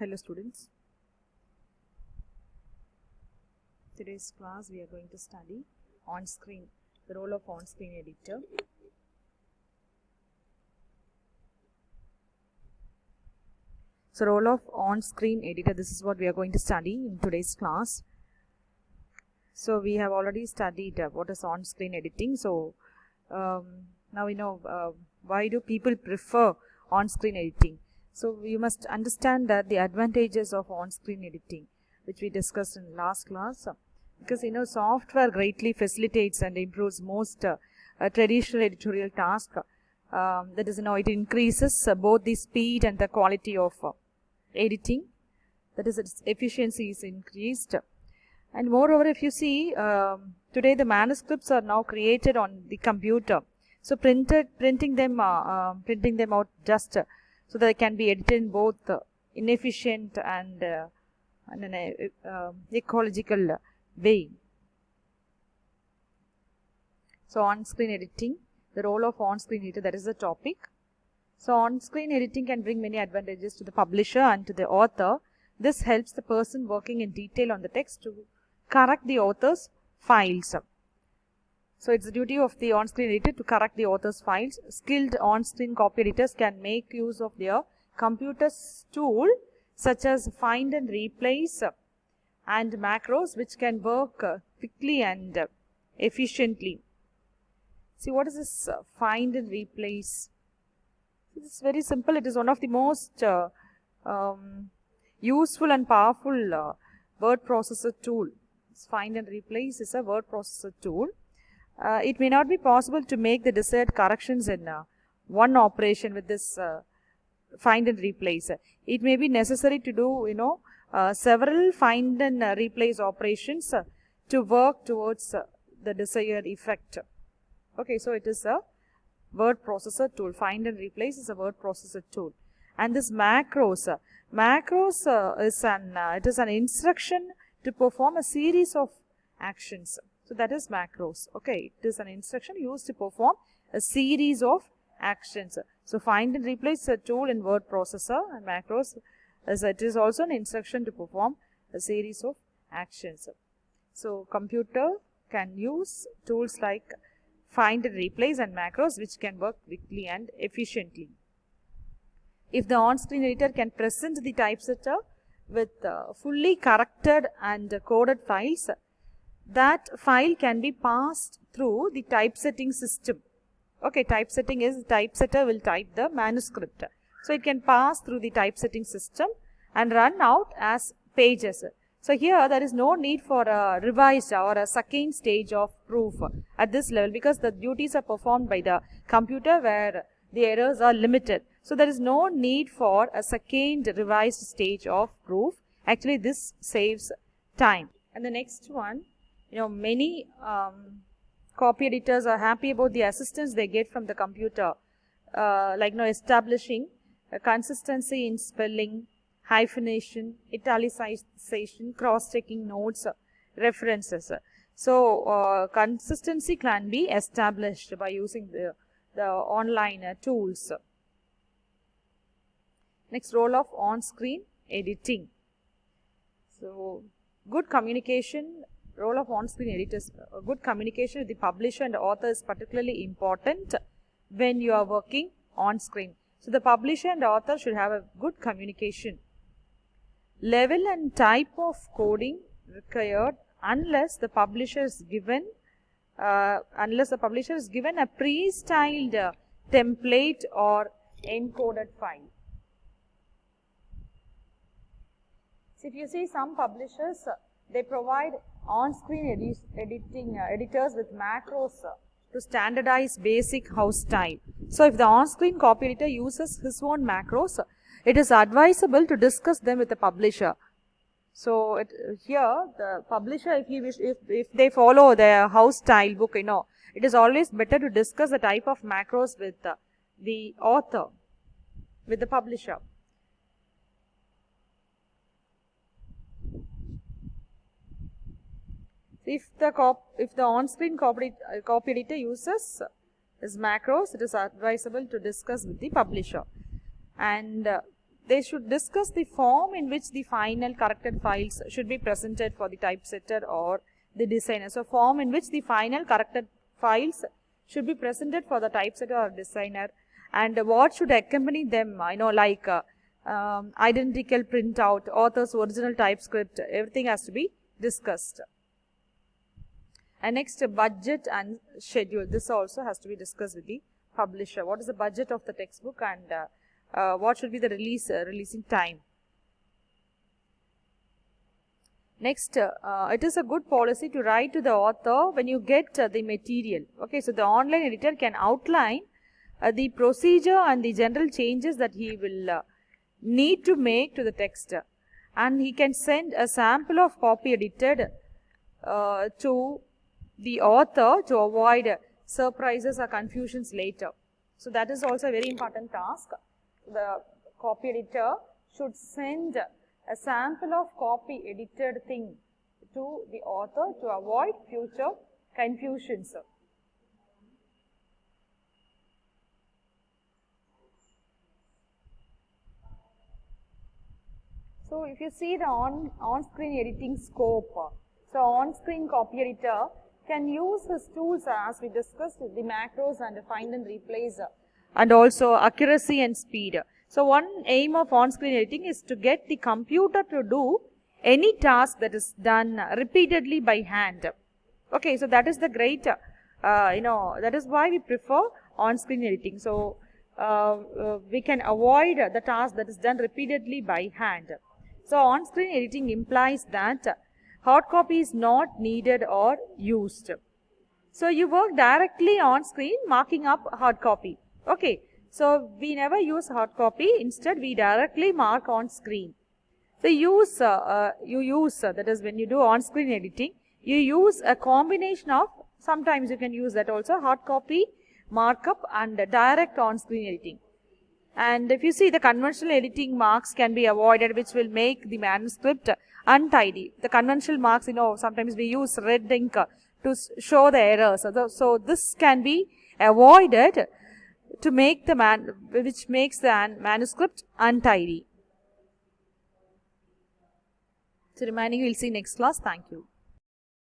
Hello students. Today's class we are going to study on-screen, the role of on-screen editor. So role of on-screen editor, this is what we are going to study in today's class. So we have already studied what is on-screen editing. So now we know why do people prefer on-screen editing. So you must understand that the advantages of on-screen editing, which we discussed in last class, because software greatly facilitates and improves most traditional editorial task. That is, it increases both the speed and the quality of editing. That is, its efficiency is increased. And moreover, if you see, today the manuscripts are now created on the computer. So printing them out just so that they can be edited in both inefficient and an ecological way. So on-screen editing, the role of on-screen editor, that is the topic. So on-screen editing can bring many advantages to the publisher and to the author. This helps the person working in detail on the text to correct the author's files. So it's the duty of the on-screen editor to correct the author's files. Skilled on-screen copy editors can make use of their computer's tool such as find and replace and macros, which can work quickly and efficiently. See, what is this find and replace? It's very simple. It is one of the most useful and powerful word processor tool. Find and replace is a word processor tool. It may not be possible to make the desired corrections in one operation with this find and replace. It may be necessary to do, several find and replace operations to work towards the desired effect. Okay, so it is a word processor tool. Find and replace is a word processor tool. And this macros is an instruction to perform a series of actions. So that is macros. Okay, it is an instruction used to perform a series of actions. So find and replace a tool in word processor, and macros it is also an instruction to perform a series of actions. So computer can use tools like find and replace and macros, which can work quickly and efficiently. If the on-screen editor can present the typesetter with fully corrected and coded files, that file can be passed through the typesetting system. Okay, typesetting is typesetter will type the manuscript. So it can pass through the typesetting system and run out as pages. So here there is no need for a revised or a second stage of proof at this level, because the duties are performed by the computer where the errors are limited. So there is no need for a second revised stage of proof. Actually, this saves time. And the next one, many copy editors are happy about the assistance they get from the computer, like establishing a consistency in spelling, hyphenation, italicization, cross-checking notes, references. So consistency can be established by using the online tools. Next, role of on-screen editing. So good communication. Role of on-screen editors, good communication with the publisher and the author is particularly important when you are working on-screen. So the publisher and the author should have a good communication. Level and type of coding required unless the publisher is given a pre-styled template or encoded file. So if you see some publishers, they provide on-screen editing editors with macros to standardize basic house style. So if the on-screen copy editor uses his own macros, it is advisable to discuss them with the publisher. So here the publisher, if they follow their house style book, it is always better to discuss the type of macros with the author, with the publisher. If the on-screen copy editor uses his macros, it is advisable to discuss with the publisher. And they should discuss the form in which the final corrected files should be presented for the typesetter or the designer. So form in which the final corrected files should be presented for the typesetter or designer, and what should accompany them, like identical printout, author's original typescript, everything has to be discussed. And next, budget and schedule. This also has to be discussed with the publisher. What is the budget of the textbook, and what should be the releasing time. Next, it is a good policy to write to the author when you get the material. Okay, so the online editor can outline the procedure and the general changes that he will need to make to the text, and he can send a sample of copy edited to the author to avoid surprises or confusions later. So that is also a very important task. The copy editor should send a sample of copy edited thing to the author to avoid future confusions. So if you see the on-screen editing scope, so on-screen copy editor can use his tools as we discussed, the macros and find and replace, and also accuracy and speed. So one aim of on-screen editing is to get the computer to do any task that is done repeatedly by hand. Okay, so that is the great, that is why we prefer on-screen editing. So we can avoid the task that is done repeatedly by hand. So on-screen editing implies that hard copy is not needed or used. So you work directly on screen marking up hard copy. Okay. So we never use hard copy. Instead, we directly mark on screen. So that is when you do on-screen editing, you use a combination of, sometimes you can use that also, hard copy, markup and direct on-screen editing. And if you see, the conventional editing marks can be avoided, which will make the manuscript untidy. The conventional marks, sometimes we use red ink to show the errors. So this can be avoided to make which makes the manuscript untidy. So remaining we'll see next class. Thank you.